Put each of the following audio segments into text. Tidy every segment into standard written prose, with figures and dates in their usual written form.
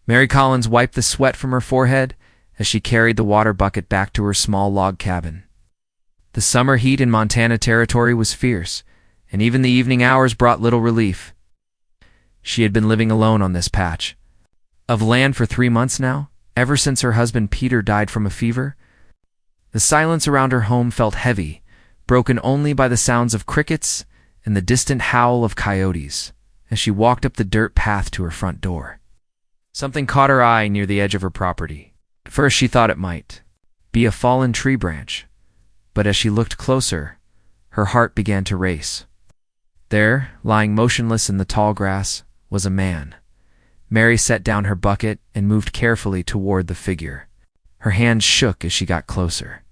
Mary Collins wiped the sweat from her forehead as she carried the water bucket back to her small log cabin. The summer heat in Montana Territory was fierce, and even the evening hours brought little relief. She had been living alone on this patch of land for 3 months now, ever since her husband Peter died from a fever. The silence around her home felt heavy, broken only by the sounds of crickets and the distant howl of coyotes as she walked up the dirt path to her front door. Something caught her eye near the edge of her property. At first she thought it might be a fallen tree branch, but as she looked closer, her heart began to race. There, lying motionless in the tall grass, was a man. Mary set down her bucket and moved carefully toward the figure. Her hands shook as she got closer.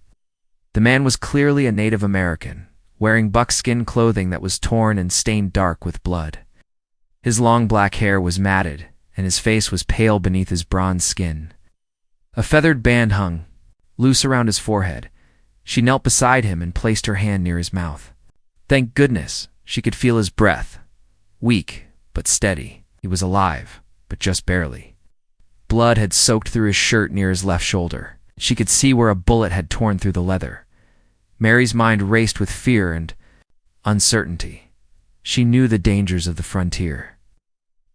The man was clearly a Native American, wearing buckskin clothing that was torn and stained dark with blood. His long black hair was matted, and his face was pale beneath his bronze skin. A feathered band hung loose around his forehead. She knelt beside him and placed her hand near his mouth. Thank goodness, she could feel his breath. Weak, but steady. He was alive, but just barely. Blood had soaked through his shirt near his left shoulder. She could see where a bullet had torn through the leather. Mary's mind raced with fear and uncertainty. She knew the dangers of the frontier.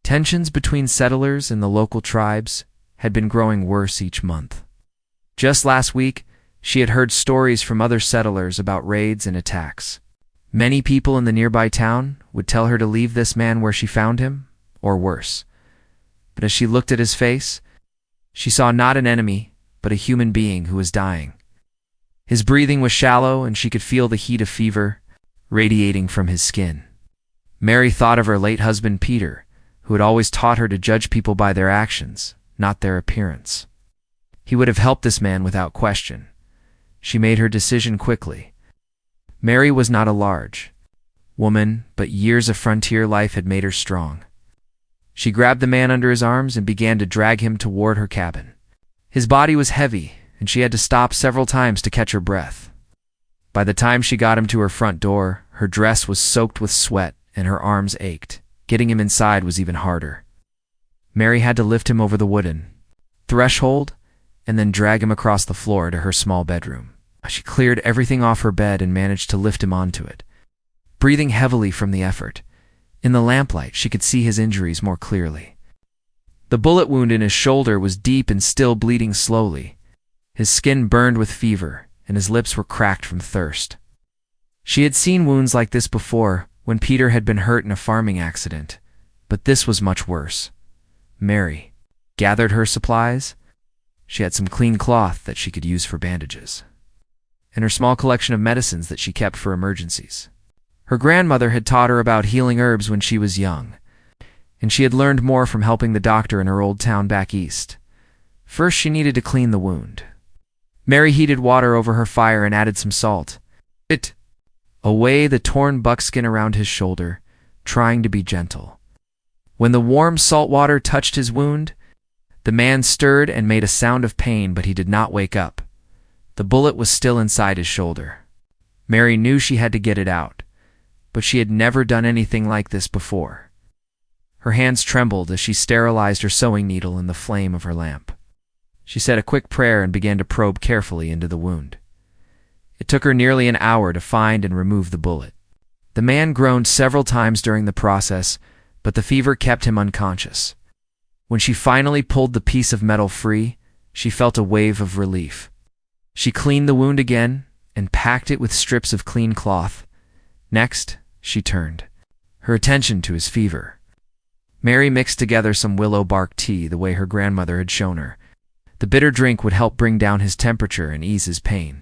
Tensions between settlers and the local tribes had been growing worse each month. Just last week, she had heard stories from other settlers about raids and attacks. Many people in the nearby town would tell her to leave this man where she found him, or worse. But as she looked at his face, she saw not an enemy, but a human being who was dying. His breathing was shallow, and she could feel the heat of fever radiating from his skin. Mary thought of her late husband Peter, who had always taught her to judge people by their actions, not their appearance. He would have helped this man without question. She made her decision quickly. Mary was not a large woman, but years of frontier life had made her strong. She grabbed the man under his arms and began to drag him toward her cabin. His body was heavy, and she had to stop several times to catch her breath. By the time she got him to her front door, her dress was soaked with sweat and her arms ached. Getting him inside was even harder. Mary had to lift him over the wooden threshold and then drag him across the floor to her small bedroom. She cleared everything off her bed and managed to lift him onto it, breathing heavily from the effort. In the lamplight, she could see his injuries more clearly. The bullet wound in his shoulder was deep and still bleeding slowly. His skin burned with fever, and his lips were cracked from thirst. She had seen wounds like this before when Peter had been hurt in a farming accident, but this was much worse. Mary gathered her supplies. She had some clean cloth that she could use for bandages, and her small collection of medicines that she kept for emergencies. Her grandmother had taught her about healing herbs when she was young, and she had learned more from helping the doctor in her old town back east. First, she needed to clean the wound. Mary heated water over her fire and added some salt. It away the torn buckskin around his shoulder, trying to be gentle. When the warm salt water touched his wound, the man stirred and made a sound of pain, but he did not wake up. The bullet was still inside his shoulder. Mary knew she had to get it out, but she had never done anything like this before. Her hands trembled as she sterilized her sewing needle in the flame of her lamp. She said a quick prayer and began to probe carefully into the wound. It took her nearly an hour to find and remove the bullet. The man groaned several times during the process, but the fever kept him unconscious. When she finally pulled the piece of metal free, she felt a wave of relief. She cleaned the wound again and packed it with strips of clean cloth. Next, she turned her attention to his fever. Mary mixed together some willow bark tea the way her grandmother had shown her. The bitter drink would help bring down his temperature and ease his pain.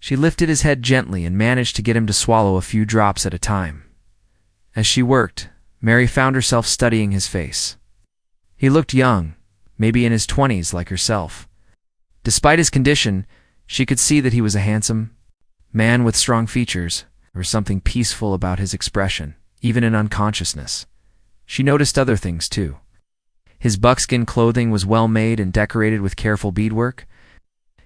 She lifted his head gently and managed to get him to swallow a few drops at a time. As she worked, Mary found herself studying his face. He looked young, maybe in his 20s like herself. Despite his condition, she could see that he was a handsome man with strong features. There was something peaceful about his expression, even in unconsciousness. She noticed other things, too. His buckskin clothing was well made and decorated with careful beadwork.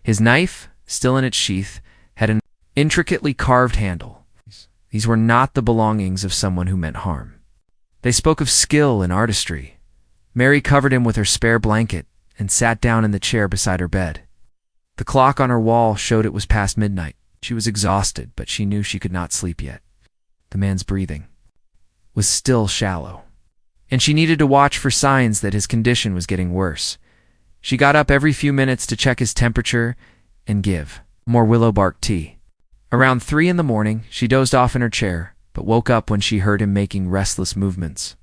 His knife, still in its sheath, had an intricately carved handle. These were not the belongings of someone who meant harm. They spoke of skill and artistry. Mary covered him with her spare blanket and sat down in the chair beside her bed. The clock on her wall showed it was past midnight. She was exhausted, but she knew she could not sleep yet. The man's breathing was still shallow, and she needed to watch for signs that his condition was getting worse. She got up every few minutes to check his temperature and give more willow bark tea. Around 3 in the morning, she dozed off in her chair, but woke up when she heard him making restless movements.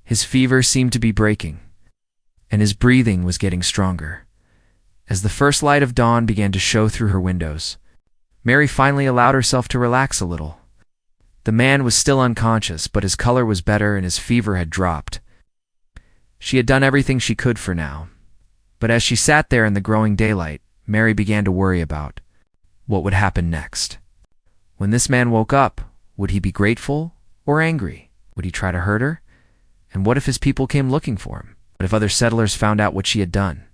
His fever seemed to be breaking, and his breathing was getting stronger. As the first light of dawn began to show through her windows, Mary finally allowed herself to relax a little. The man was still unconscious, but his color was better and his fever had dropped. She had done everything she could for now, but as she sat there in the growing daylight, Mary began to worry about what would happen next. When this man woke up, would he be grateful or angry? Would he try to hurt her? And what if his people came looking for him? What if other settlers found out what she had done?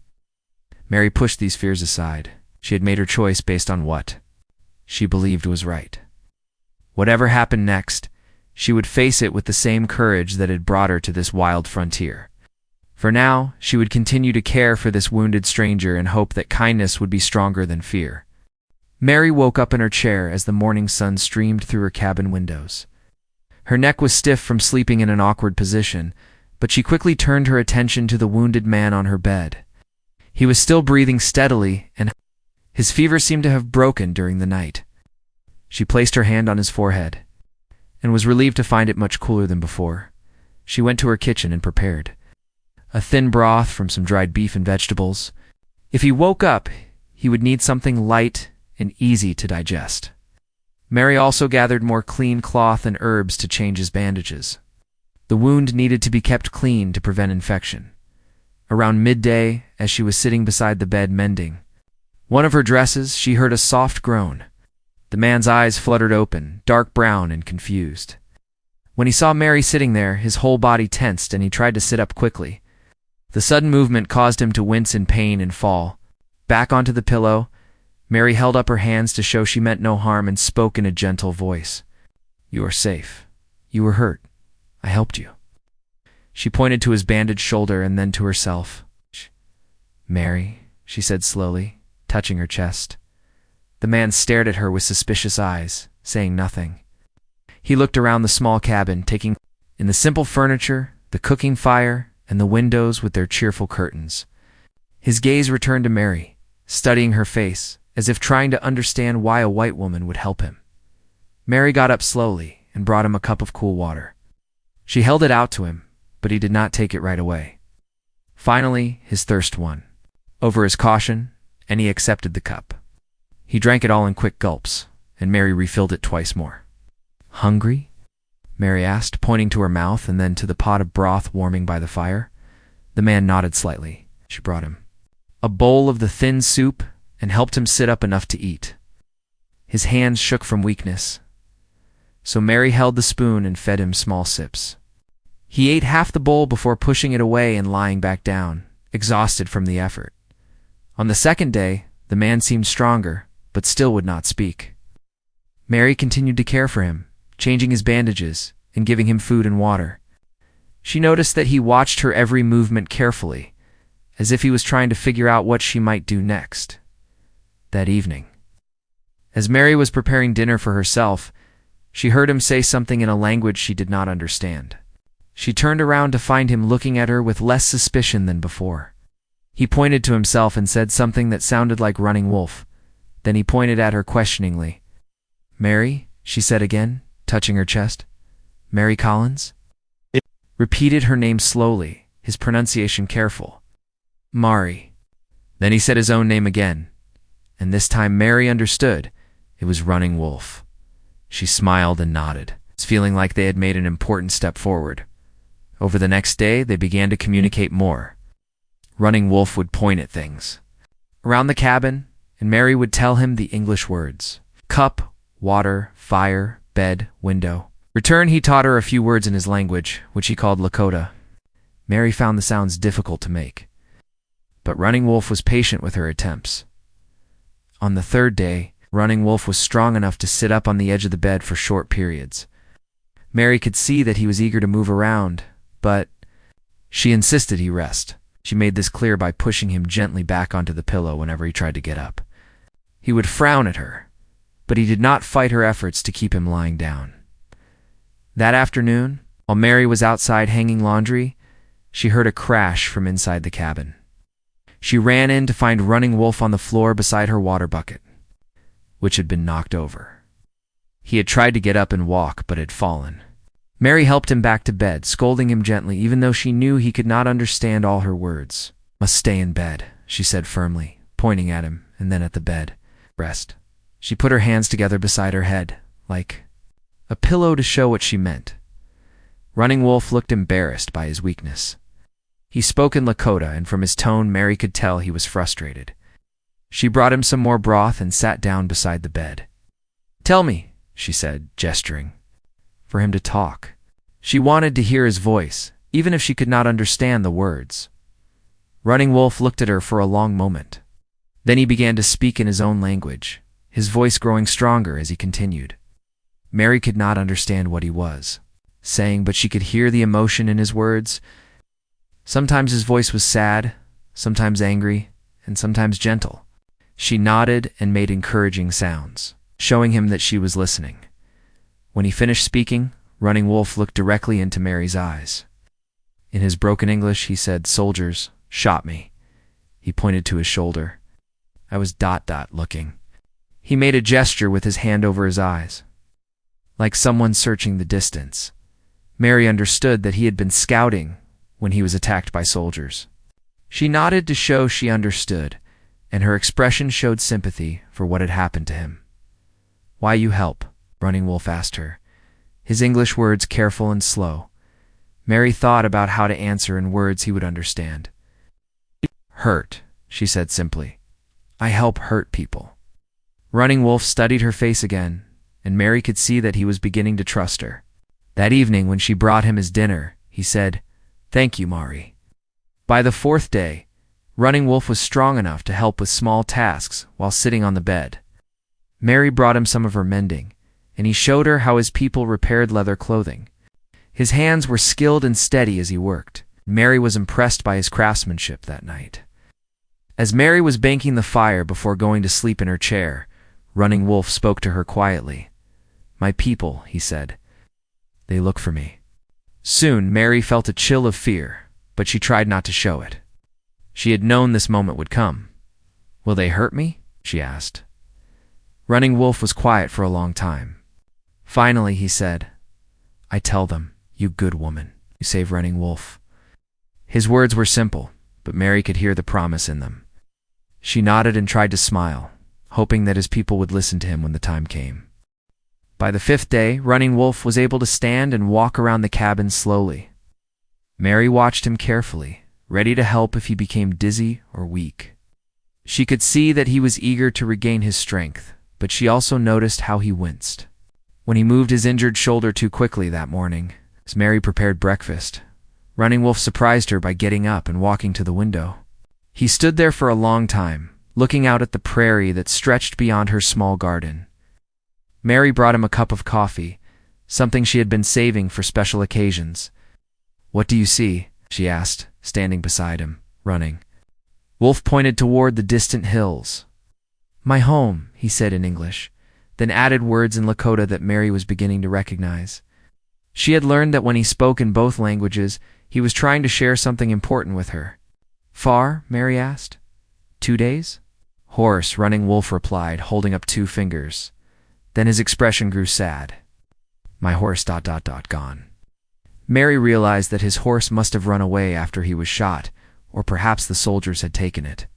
Mary pushed these fears aside. She had made her choice based on what she believed was right. Whatever happened next, she would face it with the same courage that had brought her to this wild frontier. For now, she would continue to care for this wounded stranger and hope that kindness would be stronger than fear. Mary woke up in her chair as the morning sun streamed through her cabin windows. Her neck was stiff from sleeping in an awkward position, but she quickly turned her attention to the wounded man on her bed. He was still breathing steadily, and his fever seemed to have broken during the night. She placed her hand on his forehead, and was relieved to find it much cooler than before. She went to her kitchen and prepared a thin broth from some dried beef and vegetables. If he woke up, he would need something light and easy to digest. Mary also gathered more clean cloth and herbs to change his bandages. The wound needed to be kept clean to prevent infection. Around midday, as she was sitting beside the bed mending one of her dresses, she heard a soft groan. The man's eyes fluttered open, dark brown and confused. When he saw Mary sitting there, his whole body tensed and he tried to sit up quickly. The sudden movement caused him to wince in pain and fall back onto the pillow. Mary held up her hands to show she meant no harm and spoke in a gentle voice. "You are safe. You were hurt. I helped you." She pointed to his bandaged shoulder and then to herself. "Mary," she said slowly, touching her chest. The man stared at her with suspicious eyes, saying nothing. He looked around the small cabin, taking in the simple furniture, the cooking fire, and the windows with their cheerful curtains. His gaze returned to Mary, studying her face, as if trying to understand why a white woman would help him. Mary got up slowly and brought him a cup of cool water. She held it out to him, but he did not take it right away. Finally, his thirst won over his caution, and he accepted the cup. He drank it all in quick gulps, and Mary refilled it twice more. "Hungry?" Mary asked, pointing to her mouth and then to the pot of broth warming by the fire. The man nodded slightly. She brought him a bowl of the thin soup and helped him sit up enough to eat. His hands shook from weakness, so Mary held the spoon and fed him small sips. He ate half the bowl before pushing it away and lying back down, exhausted from the effort. On the second day, the man seemed stronger, but still would not speak. Mary continued to care for him, changing his bandages and giving him food and water. She noticed that he watched her every movement carefully, as if he was trying to figure out what she might do next. That evening, as Mary was preparing dinner for herself, she heard him say something in a language she did not understand. She turned around to find him looking at her with less suspicion than before. He pointed to himself and said something that sounded like running wolf. Then he pointed at her questioningly. "Mary," she said again, touching her chest. "Mary Collins?" It repeated her name slowly, his pronunciation careful. "Mari." Then he said his own name again, and this time Mary understood. It was Running Wolf. She smiled and nodded, feeling like they had made an important step forward. Over the next day, they began to communicate more. Running Wolf would point at things around the cabin, and Mary would tell him the English words: cup, water, fire, bed, window. Return, he taught her a few words in his language, which he called Lakota. Mary found the sounds difficult to make, but Running Wolf was patient with her attempts. On the third day, Running Wolf was strong enough to sit up on the edge of the bed for short periods. Mary could see that he was eager to move around, but She insisted he rest. She made this clear by pushing him gently back onto the pillow whenever he tried to get up. He would frown at her, but he did not fight her efforts to keep him lying down. That afternoon, while Mary was outside hanging laundry, she heard a crash from inside the cabin. She ran in to find Running Wolf on the floor beside her water bucket, which had been knocked over. He had tried to get up and walk, but had fallen. Mary helped him back to bed, scolding him gently, even though she knew he could not understand all her words. "Must stay in bed," she said firmly, pointing at him and then at the bed. "Rest." She put her hands together beside her head, like a pillow to show what she meant. Running Wolf looked embarrassed by his weakness. He spoke in Lakota, and from his tone Mary could tell he was frustrated. She brought him some more broth and sat down beside the bed. "Tell me," she said, gesturing for him to talk. She wanted to hear his voice, even if she could not understand the words. Running Wolf looked at her for a long moment. Then he began to speak in his own language, his voice growing stronger as he continued. Mary could not understand what he was saying, but she could hear the emotion in his words. Sometimes his voice was sad, sometimes angry, and sometimes gentle. She nodded and made encouraging sounds, showing him that she was listening. When he finished speaking, Running Wolf looked directly into Mary's eyes. In his broken English, he said, "Soldiers shot me." He pointed to his shoulder. I was looking. He made a gesture with his hand over his eyes, like someone searching the distance. Mary understood that he had been scouting when he was attacked by soldiers. She nodded to show she understood, and her expression showed sympathy for what had happened to him. "Why you help?" Running Wolf asked her, his English words careful and slow. Mary thought about how to answer in words he would understand. "Hurt," she said simply. "I help hurt people." Running Wolf studied her face again, and Mary could see that he was beginning to trust her. That evening, when she brought him his dinner, he said, "Thank you, Mari." By the fourth day, Running Wolf was strong enough to help with small tasks while sitting on the bed. Mary brought him some of her mending, and he showed her how his people repaired leather clothing. His hands were skilled and steady as he worked. Mary was impressed by his craftsmanship that night. As Mary was banking the fire before going to sleep in her chair, Running Wolf spoke to her quietly. "My people," he said. "They look for me." Soon, Mary felt a chill of fear, but she tried not to show it. She had known this moment would come. "Will they hurt me?" she asked. Running Wolf was quiet for a long time. Finally, he said, "I tell them, you good woman, you save Running Wolf." His words were simple, but Mary could hear the promise in them. She nodded and tried to smile, hoping that his people would listen to him when the time came. By the fifth day, Running Wolf was able to stand and walk around the cabin slowly. Mary watched him carefully, ready to help if he became dizzy or weak. She could see that he was eager to regain his strength, but she also noticed how he winced when he moved his injured shoulder too quickly that morning. As Mary prepared breakfast, Running Wolf surprised her by getting up and walking to the window. He stood there for a long time, looking out at the prairie that stretched beyond her small garden. Mary brought him a cup of coffee, something she had been saving for special occasions. "What do you see?" she asked, standing beside him, Running. Wolf pointed toward the distant hills. "My home," he said in English, then added words in Lakota that Mary was beginning to recognize. She had learned that when he spoke in both languages, he was trying to share something important with her. "Far?" Mary asked. 2 days? "Horse," Running Wolf replied, holding up 2 fingers. Then his expression grew sad. "My horse ... gone." Mary realized that his horse must have run away after he was shot, or perhaps the soldiers had taken it.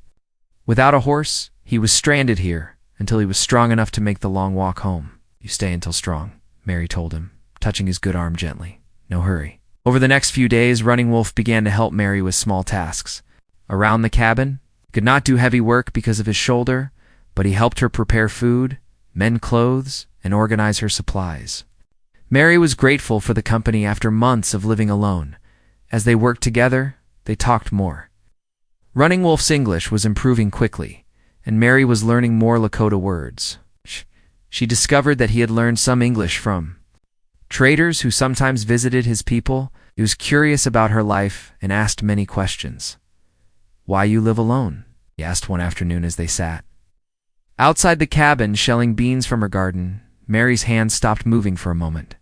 Without a horse, he was stranded here until he was strong enough to make the long walk home. "You stay until strong," Mary told him, touching his good arm gently. "No hurry." Over the next few days, Running Wolf began to help Mary with small tasks. Around the cabin, he could not do heavy work because of his shoulder, but he helped her prepare food, mend clothes, and organize her supplies. Mary was grateful for the company after months of living alone. As they worked together, they talked more. Running Wolf's English was improving quickly, and Mary was learning more Lakota words. She discovered that he had learned some English from traders who sometimes visited his people, He was curious about her life and asked many questions. "Why you live alone?" he asked one afternoon as they sat outside the cabin shelling beans from her garden. Mary's hands stopped moving for a moment.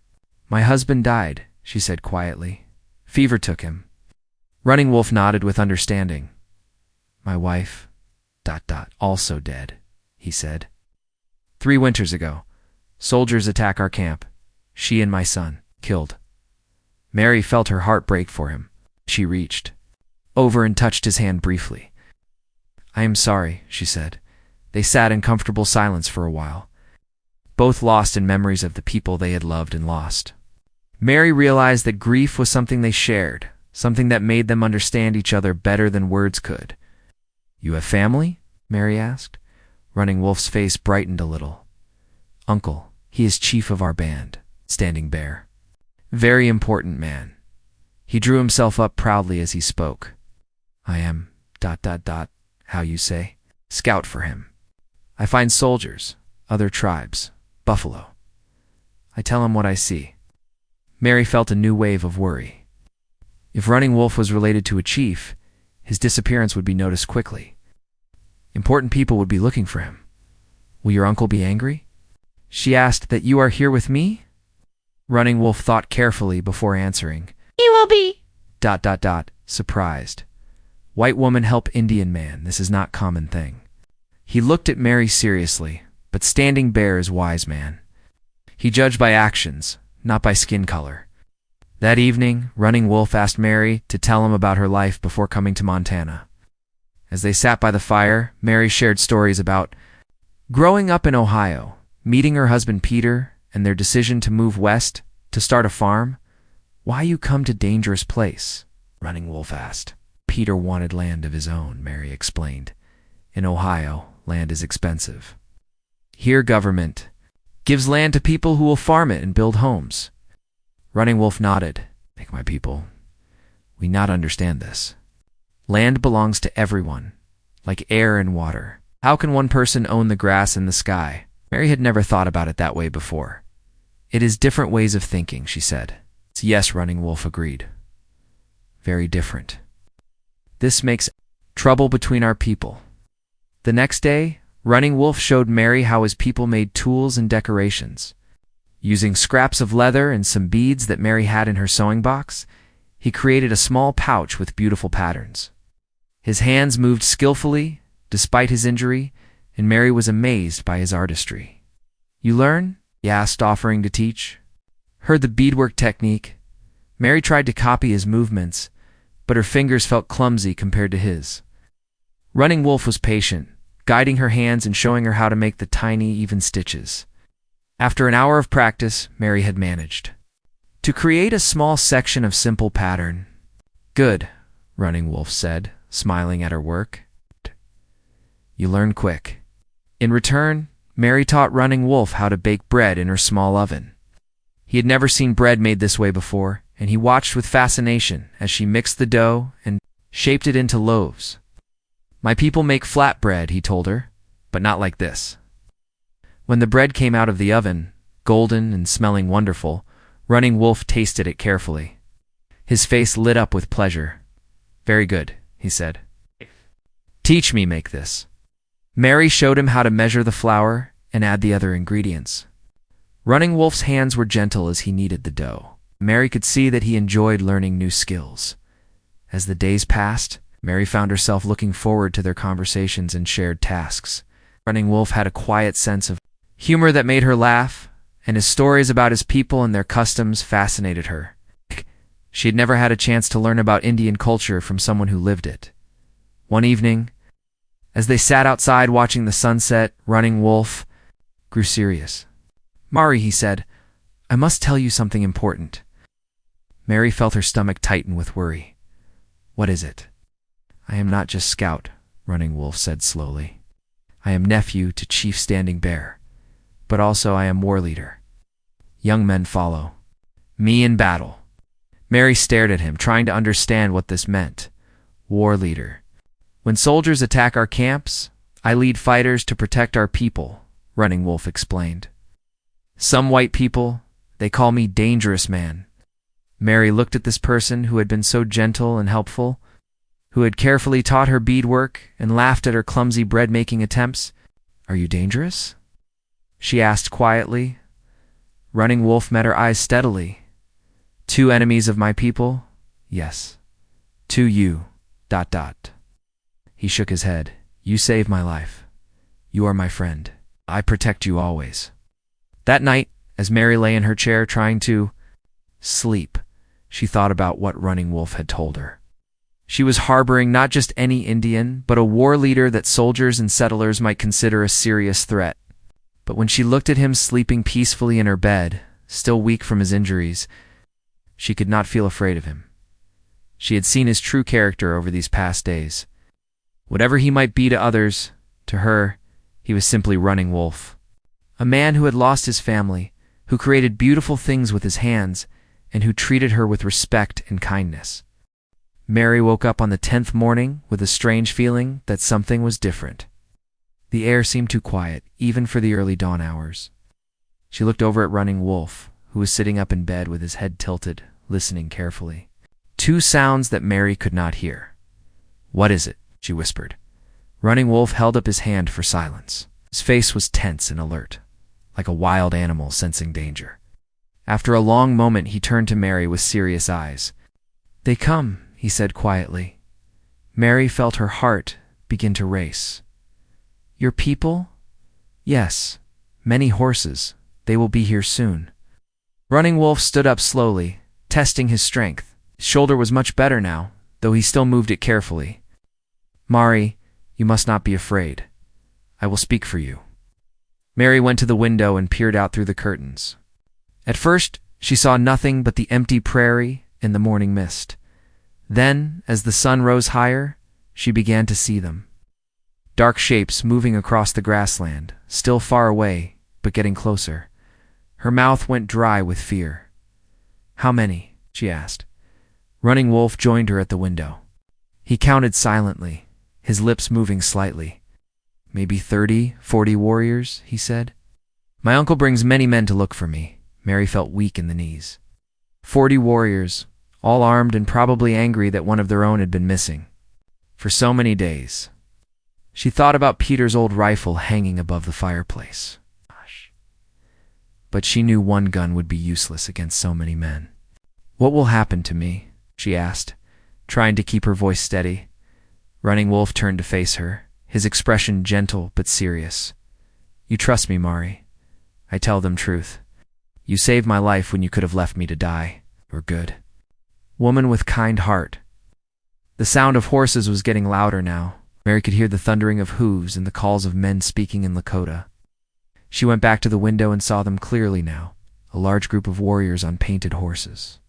"My husband died," she said quietly. "Fever took him." Running Wolf nodded with understanding. "My wife, also dead," he said. "3 winters ago. Soldiers attack our camp. She and my son, killed." Mary felt her heart break for him. She reached over and touched his hand briefly. "I am sorry," she said. They sat in comfortable silence for a while, both lost in memories of the people they had loved and lost. Mary realized that grief was something they shared, something that made them understand each other better than words could. "You have family?" Mary asked. Running Wolf's face brightened a little. "Uncle, he is chief of our band, Standing Bear. Very important man." He drew himself up proudly as he spoke. "I am, how you say, scout for him. I find soldiers, other tribes, buffalo. I tell him what I see." Mary felt a new wave of worry. If Running Wolf was related to a chief, his disappearance would be noticed quickly. Important people would be looking for him. "Will your uncle be angry?" she asked. "That you are here with me?" Running Wolf thought carefully before answering. "He will be, surprised. "White woman help Indian man, this is not common thing." He looked at Mary seriously, but Standing Bear is wise man. He judged by actions, not by skin color. That evening, Running Wolf asked Mary to tell him about her life before coming to Montana. As they sat by the fire, Mary shared stories about growing up in Ohio, meeting her husband Peter, and their decision to move west to start a farm. "Why you come to dangerous place?" Running Wolf asked. "Peter wanted land of his own," Mary explained. "In Ohio, land is expensive. Here government gives land to people who will farm it and build homes." Running Wolf nodded. "Make my people. We not understand this. Land belongs to everyone, like air and water. How can one person own the grass and the sky?" Mary had never thought about it that way before. "It is different ways of thinking," she said. "Yes," Running Wolf agreed. "Very different. This makes trouble between our people." The next day, Running Wolf showed Mary how his people made tools and decorations. Using scraps of leather and some beads that Mary had in her sewing box, he created a small pouch with beautiful patterns. His hands moved skillfully, despite his injury, and Mary was amazed by his artistry. "You learn?" he asked, offering to teach. Heard the beadwork technique. Mary tried to copy his movements, but her fingers felt clumsy compared to his. Running Wolf was patient, guiding her hands and showing her how to make the tiny, even stitches. After an hour of practice, Mary had managed to create a small section of simple pattern. "Good," Running Wolf said, smiling at her work. "You learn quick." In return, Mary taught Running Wolf how to bake bread in her small oven. He had never seen bread made this way before, and he watched with fascination as she mixed the dough and shaped it into loaves. "My people make flat bread," he told her, "but not like this." When the bread came out of the oven, golden and smelling wonderful, Running Wolf tasted it carefully. His face lit up with pleasure. "Very good," he said. "Teach me make this." Mary showed him how to measure the flour and add the other ingredients. Running Wolf's hands were gentle as he kneaded the dough. Mary could see that he enjoyed learning new skills. As the days passed, Mary found herself looking forward to their conversations and shared tasks. Running Wolf had a quiet sense of humor that made her laugh, and his stories about his people and their customs fascinated her. She had never had a chance to learn about Indian culture from someone who lived it. One evening, as they sat outside watching the sunset, Running Wolf grew serious. "Mari," he said, "I must tell you something important." Mary felt her stomach tighten with worry. "What is it?" "I am not just Scout," Running Wolf said slowly. "I am nephew to Chief Standing Bear, but also I am war leader. Young men follow me in battle." Mary stared at him, trying to understand what this meant. War leader. "When soldiers attack our camps, I lead fighters to protect our people," Running Wolf explained. "Some white people, they call me Dangerous Man." Mary looked at this person who had been so gentle and helpful, who had carefully taught her beadwork and laughed at her clumsy bread-making attempts. "Are you dangerous?" she asked quietly. Running Wolf met her eyes steadily. "Two enemies of my people? Yes. To you. ... He shook his head. "You saved my life. You are my friend. I protect you always." That night, as Mary lay in her chair trying to sleep, she thought about what Running Wolf had told her. She was harboring not just any Indian, but a war leader that soldiers and settlers might consider a serious threat. But when she looked at him sleeping peacefully in her bed, still weak from his injuries, she could not feel afraid of him. She had seen his true character over these past days. Whatever he might be to others, to her, he was simply Running Wolf. A man who had lost his family, who created beautiful things with his hands, and who treated her with respect and kindness. Mary woke up on the 10th morning with a strange feeling that something was different. The air seemed too quiet, even for the early dawn hours. She looked over at Running Wolf, who was sitting up in bed with his head tilted, listening carefully. Two sounds that Mary could not hear. "What is it?" she whispered. Running Wolf held up his hand for silence. His face was tense and alert, like a wild animal sensing danger. After a long moment, he turned to Mary with serious eyes. "They come," he said quietly. Mary felt her heart begin to race. "Your people?" "Yes. Many horses. They will be here soon." Running Wolf stood up slowly, testing his strength. His shoulder was much better now, though he still moved it carefully. "Mari, you must not be afraid. I will speak for you." Mary went to the window and peered out through the curtains. At first, she saw nothing but the empty prairie and the morning mist. Then, as the sun rose higher, she began to see them. Dark shapes moving across the grassland, still far away, but getting closer. Her mouth went dry with fear. "How many?" she asked. Running Wolf joined her at the window. He counted silently, his lips moving slightly. "Maybe 30, 40 warriors," he said. "My uncle brings many men to look for me." Mary felt weak in the knees. 40 warriors, all armed and probably angry that one of their own had been missing. For so many days. She thought about Peter's old rifle hanging above the fireplace. But she knew one gun would be useless against so many men. "What will happen to me?" she asked, trying to keep her voice steady. Running Wolf turned to face her, his expression gentle but serious. "You trust me, Mari. I tell them truth. You saved my life when you could have left me to die. You're good. Woman with kind heart." The sound of horses was getting louder now. Mary could hear the thundering of hooves and the calls of men speaking in Lakota. She went back to the window and saw them clearly now, a large group of warriors on painted horses.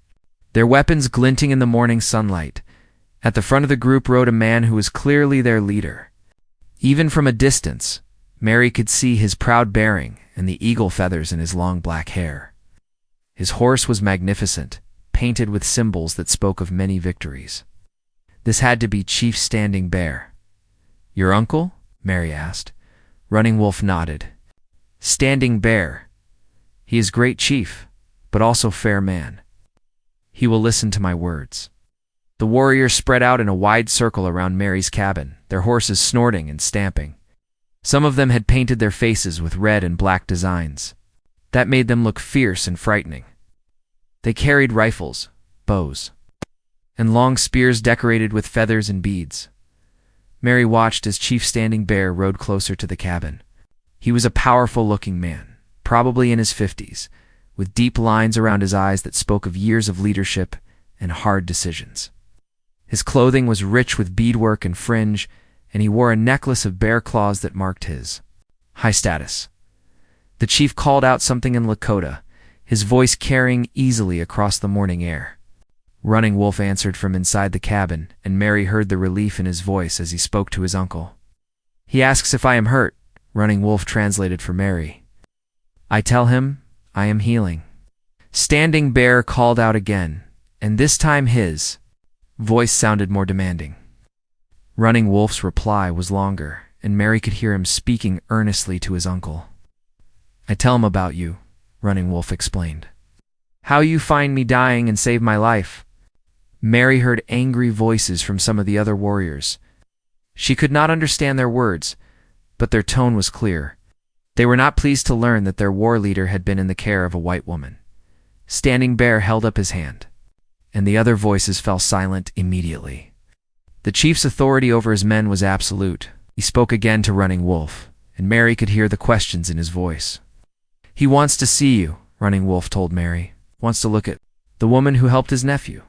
Their weapons glinting in the morning sunlight. At the front of the group rode a man who was clearly their leader. Even from a distance, Mary could see his proud bearing and the eagle feathers in his long black hair. His horse was magnificent, painted with symbols that spoke of many victories. This had to be Chief Standing Bear. "Your uncle?" Mary asked. Running Wolf nodded. "Standing Bear. He is great chief, but also fair man. He will listen to my words." The warriors spread out in a wide circle around Mary's cabin, their horses snorting and stamping. Some of them had painted their faces with red and black designs. That made them look fierce and frightening. They carried rifles, bows, and long spears decorated with feathers and beads. Mary watched as Chief Standing Bear rode closer to the cabin. He was a powerful-looking man, probably in his 50s, with deep lines around his eyes that spoke of years of leadership and hard decisions. His clothing was rich with beadwork and fringe, and he wore a necklace of bear claws that marked his high status. The chief called out something in Lakota, his voice carrying easily across the morning air. Running Wolf answered from inside the cabin, and Mary heard the relief in his voice as he spoke to his uncle. "He asks if I am hurt," Running Wolf translated for Mary. "I tell him I am healing." Standing Bear called out again, and this time his voice sounded more demanding. Running Wolf's reply was longer, and Mary could hear him speaking earnestly to his uncle. "I tell him about you," Running Wolf explained. How you find me dying and save my life?" Mary heard angry voices from some of the other warriors. She could not understand their words, but their tone was clear. They were not pleased to learn that their war leader had been in the care of a white woman. Standing Bear held up his hand, and the other voices fell silent immediately. The chief's authority over his men was absolute. He spoke again to Running Wolf, and Mary could hear the questions in his voice. "He wants to see you," Running Wolf told Mary. "Wants to look at the woman who helped his nephew."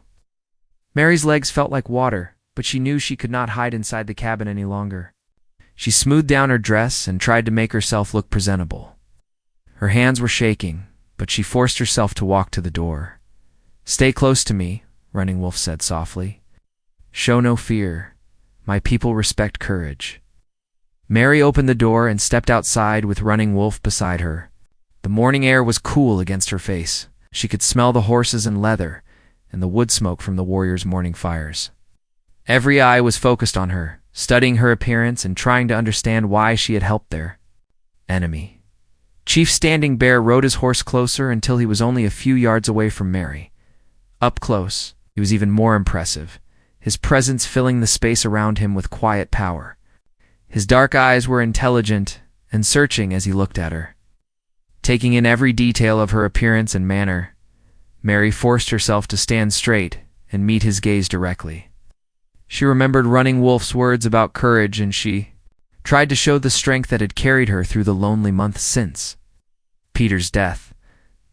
Mary's legs felt like water, but she knew she could not hide inside the cabin any longer. She smoothed down her dress and tried to make herself look presentable. Her hands were shaking, but she forced herself to walk to the door. "Stay close to me," Running Wolf said softly. "Show no fear. My people respect courage." Mary opened the door and stepped outside with Running Wolf beside her. The morning air was cool against her face. She could smell the horses and leather, and the wood smoke from the warriors' morning fires. Every eye was focused on her, studying her appearance and trying to understand why she had helped their enemy. Chief Standing Bear rode his horse closer until he was only a few yards away from Mary. Up close, he was even more impressive, his presence filling the space around him with quiet power. His dark eyes were intelligent and searching as he looked at her. Taking in every detail of her appearance and manner, Mary forced herself to stand straight and meet his gaze directly. She remembered Running Wolf's words about courage, and she tried to show the strength that had carried her through the lonely months since Peter's death.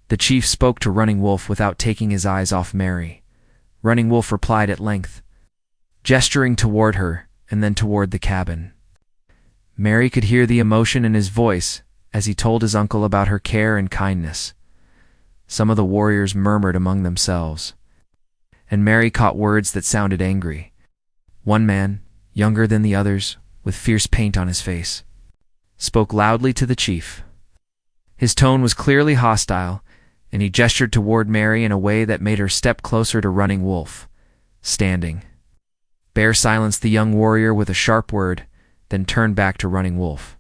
The chief spoke to Running Wolf without taking his eyes off Mary. Running Wolf replied at length, gesturing toward her and then toward the cabin. Mary could hear the emotion in his voice as he told his uncle about her care and kindness. Some of the warriors murmured among themselves, and Mary caught words that sounded angry. One man, younger than the others, with fierce paint on his face, spoke loudly to the chief. His tone was clearly hostile, and he gestured toward Mary in a way that made her step closer to Running Wolf. Standing Bear silenced the young warrior with a sharp word, then turned back to Running Wolf.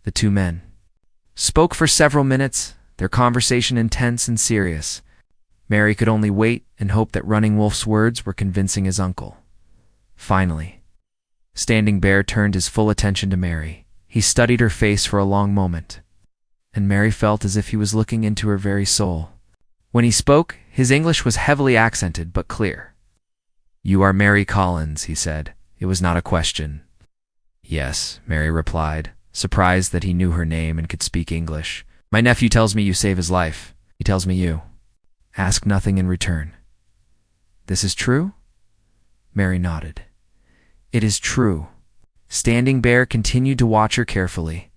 The two men spoke for several minutes, their conversation intense and serious. Mary could only wait and hope that Running Wolf's words were convincing his uncle. Finally, Standing Bear turned his full attention to Mary. He studied her face for a long moment, and Mary felt as if he was looking into her very soul. When he spoke, his English was heavily accented but clear. "You are Mary Collins," he said. It was not a question. "Yes," Mary replied, surprised that he knew her name and could speak English. "My nephew tells me you save his life. He tells me you ask nothing in return." "This is true?" Mary nodded. "It is true." Standing Bear continued to watch her carefully.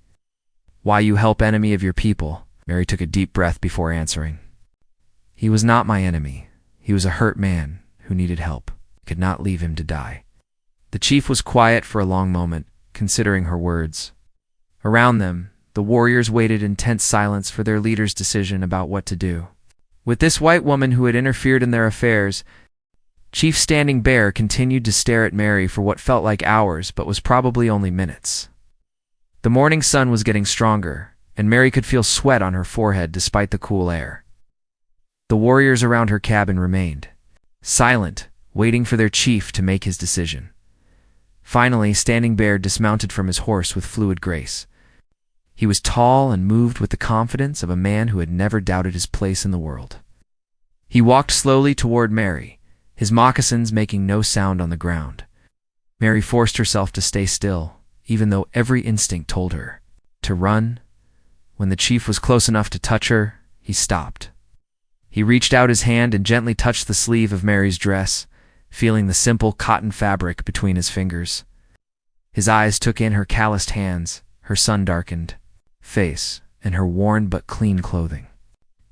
"Why you help enemy of your people?" Mary took a deep breath before answering. "He was not my enemy. He was a hurt man who needed help. I could not leave him to die." The chief was quiet for a long moment, considering her words. Around them, the warriors waited in tense silence for their leader's decision about what to do. With this white woman who had interfered in their affairs, Chief Standing Bear continued to stare at Mary for what felt like hours but was probably only minutes. The morning sun was getting stronger, and Mary could feel sweat on her forehead despite the cool air. The warriors around her cabin remained silent, waiting for their chief to make his decision. Finally, Standing Bear dismounted from his horse with fluid grace. He was tall and moved with the confidence of a man who had never doubted his place in the world. He walked slowly toward Mary, his moccasins making no sound on the ground. Mary forced herself to stay still, even though every instinct told her to run. When the chief was close enough to touch her, he stopped. He reached out his hand and gently touched the sleeve of Mary's dress, feeling the simple cotton fabric between his fingers. His eyes took in her calloused hands, her sun-darkened face, and her worn but clean clothing.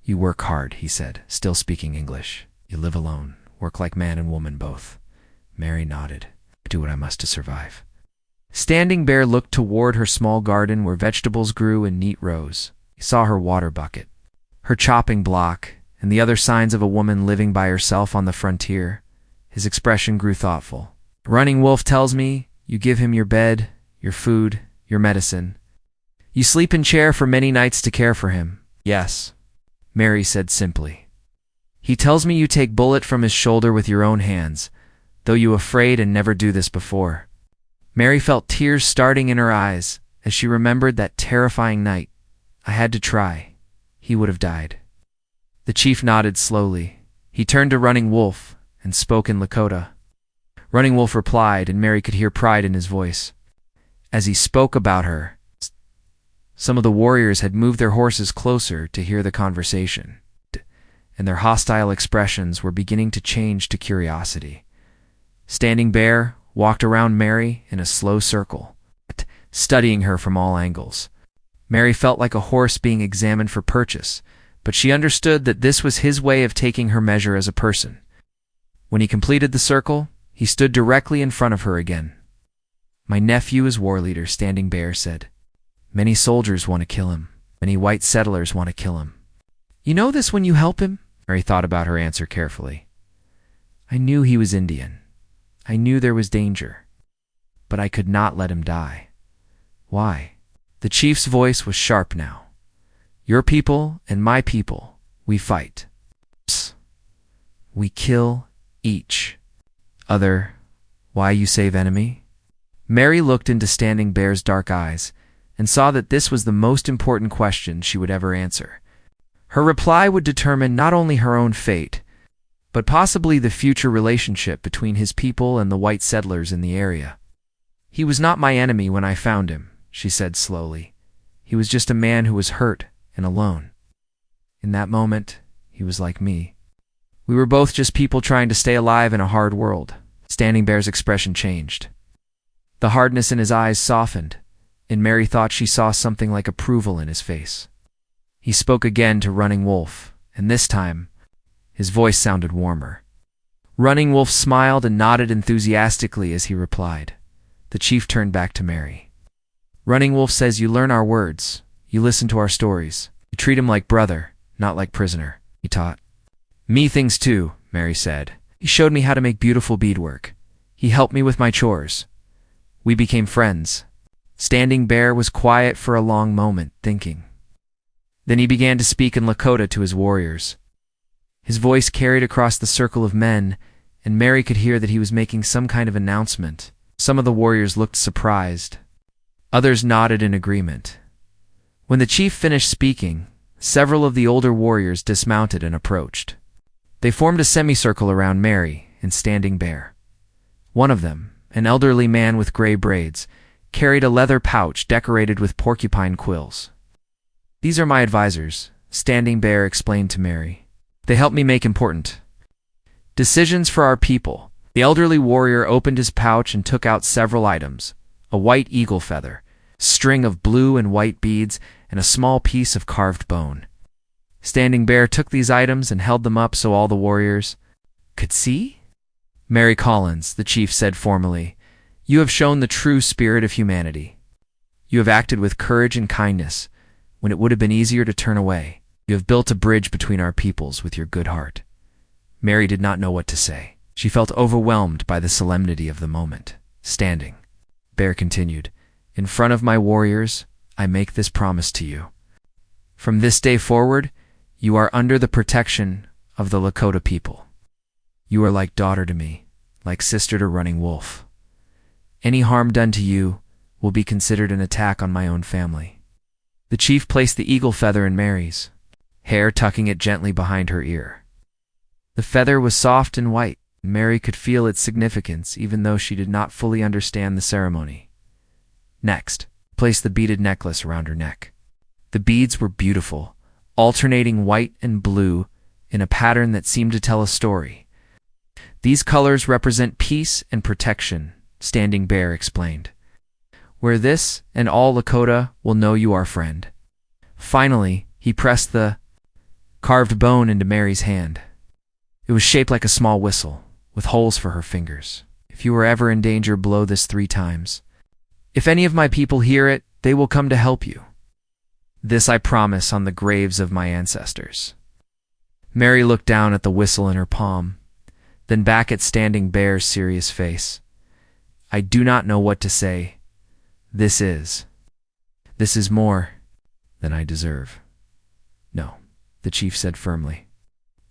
"You work hard," he said, still speaking English. "You live alone, work like man and woman both." Mary nodded. "I do what I must to survive." Standing Bear looked toward her small garden where vegetables grew in neat rows. He saw her water bucket, her chopping block, and the other signs of a woman living by herself on the frontier. His expression grew thoughtful. "Running Wolf tells me you give him your bed, your food, your medicine. You sleep in chair for many nights to care for him." "Yes," Mary said simply. He tells me you take bullet from his shoulder with your own hands, though you afraid and never do this before. Mary felt tears starting in her eyes as she remembered that terrifying night. I had to try. He would have died. The chief nodded slowly. He turned to Running Wolf and spoke in Lakota. Running Wolf replied, and Mary could hear pride in his voice. As he spoke about her, some of the warriors had moved their horses closer to hear the conversation, and their hostile expressions were beginning to change to curiosity. Standing Bear walked around Mary in a slow circle, studying her from all angles. Mary felt like a horse being examined for purchase, but she understood that this was his way of taking her measure as a person. When he completed the circle, he stood directly in front of her again. My nephew is war leader, Standing Bear said. Many soldiers want to kill him. Many white settlers want to kill him. You know this when you help him? Mary thought about her answer carefully. I knew he was Indian. I knew there was danger. But I could not let him die. Why? The chief's voice was sharp now. Your people and my people, we fight. Psst. We kill each other. Why you save enemy? Mary looked into Standing Bear's dark eyes and saw that this was the most important question she would ever answer. Her reply would determine not only her own fate, but possibly the future relationship between his people and the white settlers in the area. He was not my enemy when I found him, she said slowly. He was just a man who was hurt and alone. In that moment, he was like me. We were both just people trying to stay alive in a hard world. Standing Bear's expression changed. The hardness in his eyes softened, and Mary thought she saw something like approval in his face. He spoke again to Running Wolf, and this time, his voice sounded warmer. Running Wolf smiled and nodded enthusiastically as he replied. The chief turned back to Mary. Running Wolf says you learn our words, you listen to our stories, you treat him like brother, not like prisoner, he taught. Me things too, Mary said. He showed me how to make beautiful beadwork. He helped me with my chores. We became friends. Standing Bear was quiet for a long moment, thinking. Then he began to speak in Lakota to his warriors. His voice carried across the circle of men, and Mary could hear that he was making some kind of announcement. Some of the warriors looked surprised. Others nodded in agreement. When the chief finished speaking, several of the older warriors dismounted and approached. They formed a semicircle around Mary and Standing Bear. One of them, an elderly man with gray braids, carried a leather pouch decorated with porcupine quills. These are my advisors, Standing Bear explained to Mary. They help me make important decisions for our people. The elderly warrior opened his pouch and took out several items: a white eagle feather, string of blue and white beads, and a small piece of carved bone. Standing Bear took these items and held them up so all the warriors could see. Mary Collins, the chief said formally, you have shown the true spirit of humanity. You have acted with courage and kindness when it would have been easier to turn away. You have built a bridge between our peoples with your good heart. Mary did not know what to say. She felt overwhelmed by the solemnity of the moment. Standing Bear continued, in front of my warriors, I make this promise to you. From this day forward, you are under the protection of the Lakota people. You are like daughter to me, like sister to Running Wolf. Any harm done to you will be considered an attack on my own family. The chief placed the eagle feather in Mary's, hair tucking it gently behind her ear. The feather was soft and white. Mary could feel its significance even though she did not fully understand the ceremony. Next, place the beaded necklace around her neck. The beads were beautiful, alternating white and blue in a pattern that seemed to tell a story. These colors represent peace and protection, Standing Bear explained. Wear this, and all Lakota will know you are friend. Finally, he pressed the carved bone into Mary's hand. It was shaped like a small whistle, with holes for her fingers. If you are ever in danger, blow this 3 times. If any of my people hear it, they will come to help you. This I promise on the graves of my ancestors. Mary looked down at the whistle in her palm, then back at Standing Bear's serious face. I do not know what to say. This is more than I deserve. No, the chief said firmly.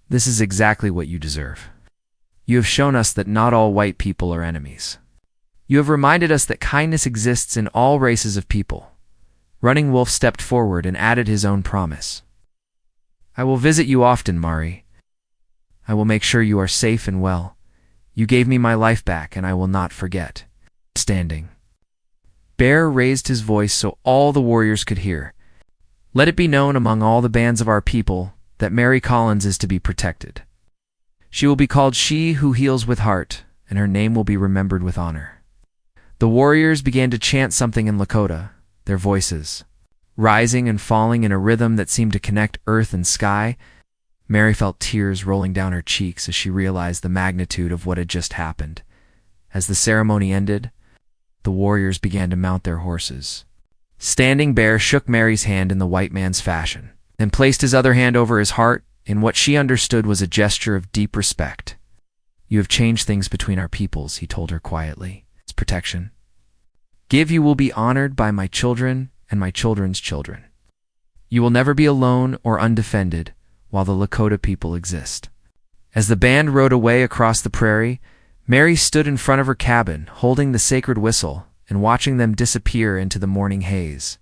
This is exactly what you deserve. You have shown us that not all white people are enemies. You have reminded us that kindness exists in all races of people. Running Wolf stepped forward and added his own promise. I will visit you often, Mari. I will make sure you are safe and well. You gave me my life back, and I will not forget. Standing. Bear raised his voice so all the warriors could hear. Let it be known among all the bands of our people that Mary Collins is to be protected. She will be called She Who Heals with Heart, and her name will be remembered with honor. The warriors began to chant something in Lakota, their voices rising and falling in a rhythm that seemed to connect earth and sky. Mary felt tears rolling down her cheeks as she realized the magnitude of what had just happened. As the ceremony ended, the warriors began to mount their horses. Standing Bear shook Mary's hand in the white man's fashion, then placed his other hand over his heart in what she understood was a gesture of deep respect. You have changed things between our peoples, he told her quietly. It's protection. You will be honored by my children and my children's children. You will never be alone or undefended while the Lakota people exist. As the band rode away across the prairie, Mary stood in front of her cabin, holding the sacred whistle and watching them disappear into the morning haze.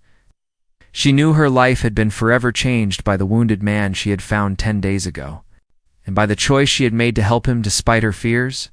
She knew her life had been forever changed by the wounded man she had found 10 days ago, and by the choice she had made to help him despite her fears.